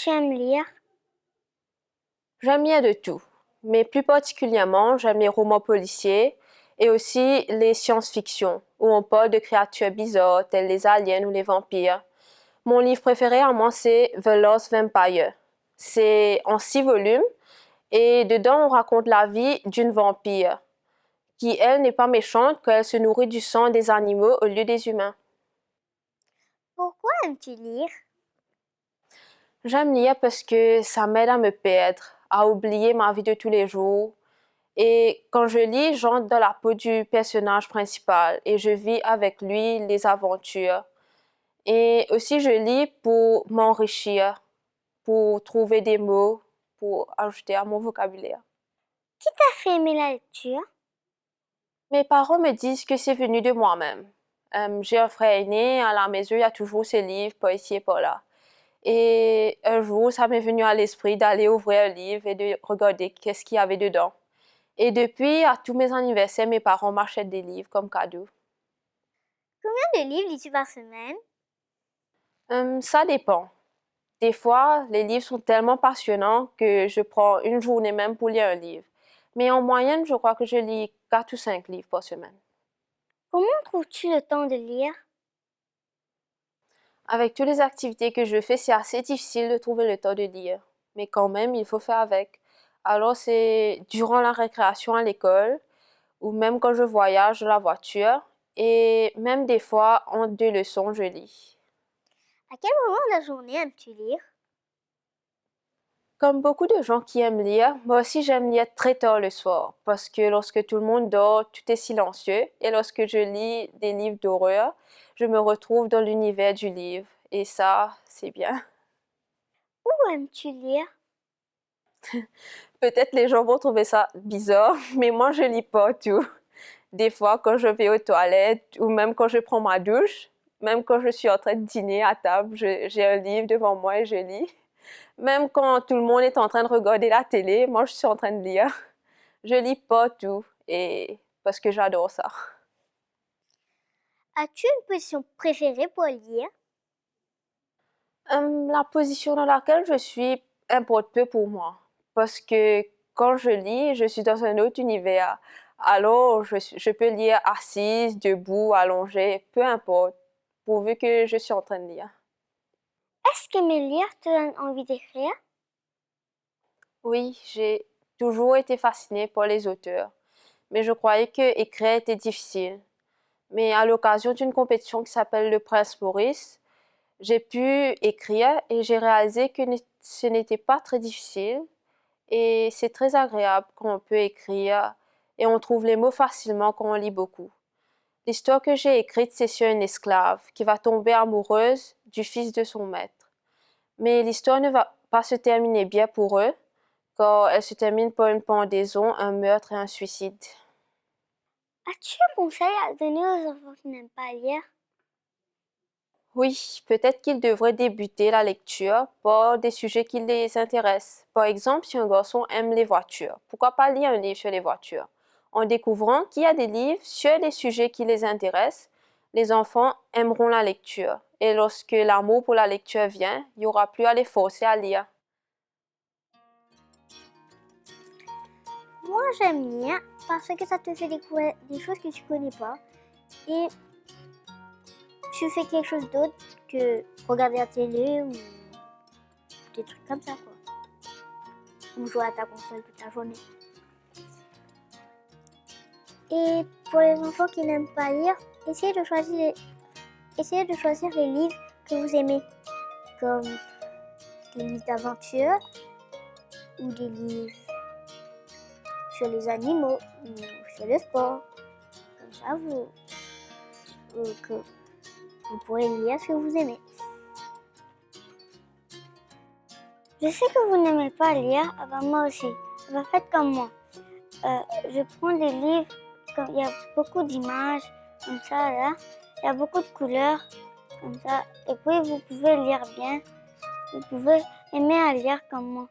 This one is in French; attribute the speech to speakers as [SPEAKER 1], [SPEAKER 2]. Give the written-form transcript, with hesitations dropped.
[SPEAKER 1] tu aimes lire?
[SPEAKER 2] J'aime bien de tout, mais plus particulièrement, j'aime les romans policiers et aussi les science-fiction, où on parle de créatures bizarres telles les aliens ou les vampires. Mon livre préféré à moi, c'est The Lost Vampire. C'est en 6 volumes et dedans, on raconte la vie d'une vampire qui, elle, n'est pas méchante quand elle se nourrit du sang des animaux au lieu des humains.
[SPEAKER 1] Pourquoi aimes-tu lire?
[SPEAKER 2] J'aime lire parce que ça m'aide à me perdre, à oublier ma vie de tous les jours. Et quand je lis, j'entre dans la peau du personnage principal et je vis avec lui les aventures. Et aussi, je lis pour m'enrichir, pour trouver des mots, pour ajouter à mon vocabulaire.
[SPEAKER 1] Qui t'a fait aimer la lecture?
[SPEAKER 2] Mes parents me disent que c'est venu de moi-même. J'ai un frère aîné, à la maison, il y a toujours ses livres, par ici et par là. Et un jour, ça m'est venu à l'esprit d'aller ouvrir un livre et de regarder qu'est-ce qu'il y avait dedans. Et depuis, à tous mes anniversaires, mes parents m'achètent des livres comme cadeau.
[SPEAKER 1] Combien de livres lis-tu par semaine?
[SPEAKER 2] Ça dépend. Des fois, les livres sont tellement passionnants que je prends une journée même pour lire un livre. Mais en moyenne, je crois que je lis 4 ou 5 livres par semaine.
[SPEAKER 1] Comment trouves-tu le temps de lire?
[SPEAKER 2] Avec toutes les activités que je fais, c'est assez difficile de trouver le temps de lire. Mais quand même, il faut faire avec. Alors, c'est durant la récréation à l'école, ou même quand je voyage dans la voiture, et même des fois, entre 2 leçons, je lis.
[SPEAKER 1] À quel moment de la journée aimes-tu lire?
[SPEAKER 2] Comme beaucoup de gens qui aiment lire, moi aussi j'aime lire très tard le soir, parce que lorsque tout le monde dort, tout est silencieux, et lorsque je lis des livres d'horreur, je me retrouve dans l'univers du livre, et ça, c'est bien.
[SPEAKER 1] Où aimes-tu lire?
[SPEAKER 2] Peut-être les gens vont trouver ça bizarre, mais moi je lis pas tout. Des fois, quand je vais aux toilettes, ou même quand je prends ma douche, même quand je suis en train de dîner à table, j'ai un livre devant moi et je lis. Même quand tout le monde est en train de regarder la télé, moi je suis en train de lire. Je lis pas tout et parce que j'adore ça.
[SPEAKER 1] As-tu une position préférée pour lire?
[SPEAKER 2] La position dans laquelle je suis importe peu pour moi parce que quand je lis, je suis dans un autre univers. Alors, je peux lire assise, debout, allongée, peu importe, pourvu que je suis en train de lire.
[SPEAKER 1] Est-ce qu'aimer lire te donne envie d'écrire?
[SPEAKER 2] Oui, j'ai toujours été fascinée par les auteurs, mais je croyais que écrire était difficile. Mais à l'occasion d'une compétition qui s'appelle le Prince Maurice, j'ai pu écrire et j'ai réalisé que ce n'était pas très difficile et c'est très agréable quand on peut écrire et on trouve les mots facilement quand on lit beaucoup. L'histoire que j'ai écrite, c'est sur une esclave qui va tomber amoureuse du fils de son maître. Mais l'histoire ne va pas se terminer bien pour eux, car elle se termine par une pendaison, un meurtre et un suicide.
[SPEAKER 1] As-tu un conseil à donner aux enfants qui n'aiment pas lire?
[SPEAKER 2] Oui, peut-être qu'ils devraient débuter la lecture par des sujets qui les intéressent. Par exemple, si un garçon aime les voitures, pourquoi pas lire un livre sur les voitures? En découvrant qu'il y a des livres sur des sujets qui les intéressent, les enfants aimeront la lecture. Et lorsque l'amour pour la lecture vient, il n'y aura plus à les forcer à lire.
[SPEAKER 1] Moi, j'aime lire parce que ça te fait découvrir des choses que tu connais pas et tu fais quelque chose d'autre que regarder la télé ou des trucs comme ça, quoi. Ou jouer à ta console toute la journée. Et pour les enfants qui n'aiment pas lire, essayez de choisir les livres que vous aimez, comme des livres d'aventure ou des livres sur les animaux ou sur le sport. Comme ça, vous pourrez lire ce que vous aimez. Je sais que vous n'aimez pas lire, moi aussi. Faites comme moi. Je prends des livres, il y a beaucoup d'images, comme ça, là. Il y a beaucoup de couleurs, comme ça. Et puis, vous pouvez lire bien. Vous pouvez aimer à lire comme moi.